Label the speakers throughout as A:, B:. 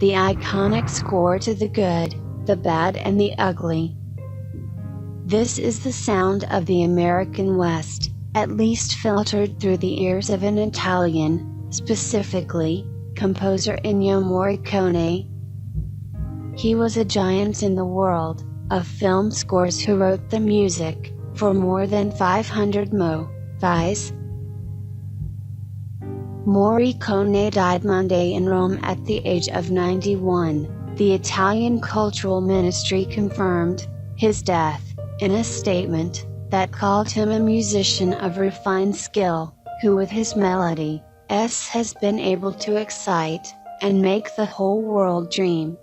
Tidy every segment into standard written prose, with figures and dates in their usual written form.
A: the iconic score to The Good, the Bad and the Ugly. This is the sound of the American West, at least filtered through the ears of an Italian, specifically, composer Ennio Morricone. He was a giant in the world of film scores who wrote the music for more than 500 movies. Morricone died Monday in Rome at the age of 91. The Italian Cultural Ministry confirmed his death in a statement that called him a musician of refined skill, who with his melody has been able to excite and make the whole world dream.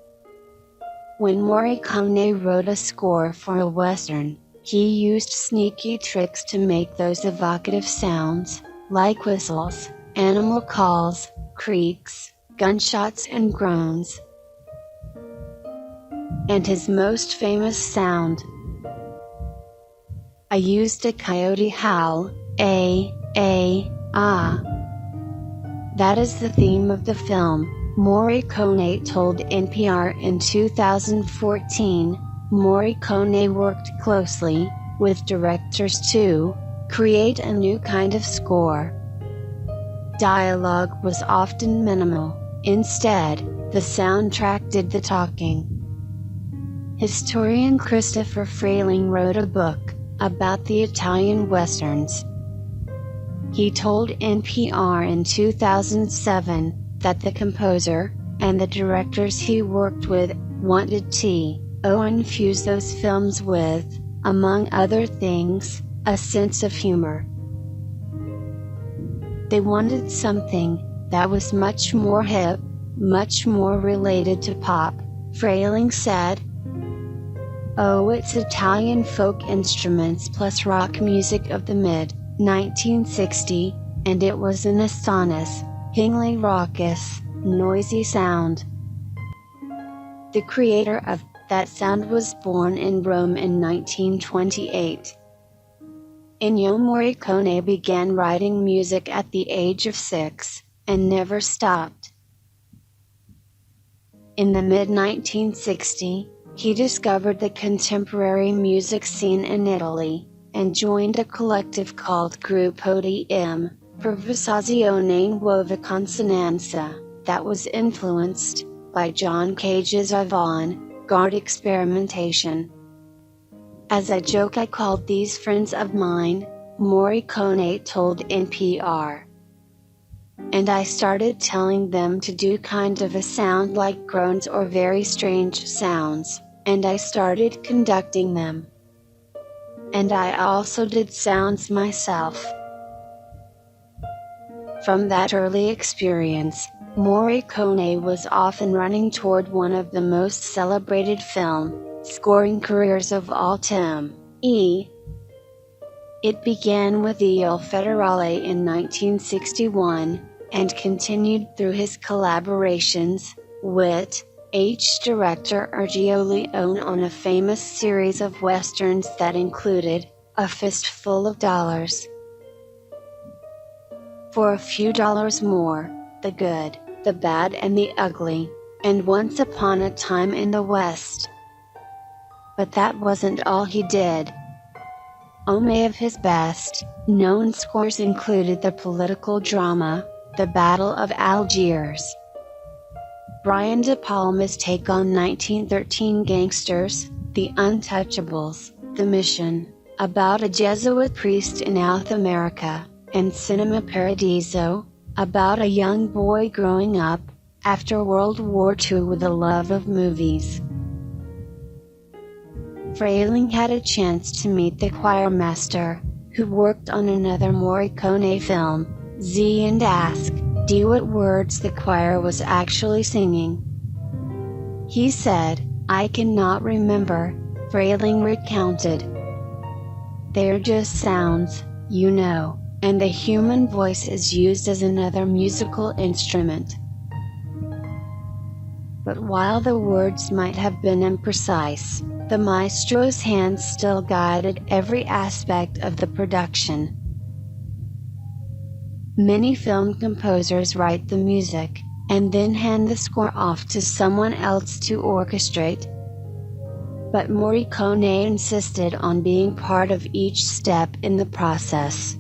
A: When Morricone wrote a score for a Western, he used sneaky tricks to make those evocative sounds, like whistles, animal calls, creaks, gunshots and groans. And his most famous sound. I used a coyote howl, ah. That is the theme of the film, Morricone told NPR in 2014. Morricone worked closely with directors to create a new kind of score. Dialogue was often minimal, instead, the soundtrack did the talking. Historian Christopher Frayling wrote a book about the Italian Westerns. He told NPR in 2007 that the composer and the directors he worked with wanted to infuse those films with, among other things, a sense of humor. They wanted something that was much more hip, much more related to pop, Frayling said. Oh, it's Italian folk instruments plus rock music of the mid-1960s, and it was an astonishingly raucous, noisy sound. The creator of that sound was born in Rome in 1928. Ennio Morricone began writing music at the age of 6, and never stopped. In the mid-1960s, he discovered the contemporary music scene in Italy, and joined a collective called Gruppo di Improvisazione Nuova Consonanza, that was influenced by John Cage's avant-garde experimentation. As a joke I called these friends of mine, Morricone told NPR. And I started telling them to do kind of a sound like groans or very strange sounds, and I started conducting them. And I also did sounds myself. From that early experience, Morricone was often running toward one of the most celebrated film scoring careers of all time. It began with Il Federale in 1961, and continued through his collaborations with director Sergio Leone on a famous series of westerns that included A Fistful of Dollars, For a Few Dollars More, The Good, the Bad and the Ugly, and Once Upon a Time in the West. But that wasn't all he did. Many of his best-known scores included the political drama, The Battle of Algiers, Brian De Palma's take on 1913 gangsters, The Untouchables, The Mission, about a Jesuit priest in South America, and Cinema Paradiso, about a young boy growing up, after World War II with a love of movies. Frayling had a chance to meet the choir master, who worked on another Morricone film, Z, and ask what words the choir was actually singing. He said, I cannot remember, Frayling recounted. They're just sounds, you know, and the human voice is used as another musical instrument. But while the words might have been imprecise, the maestro's hands still guided every aspect of the production. Many film composers write the music, and then hand the score off to someone else to orchestrate. But Morricone insisted on being part of each step in the process.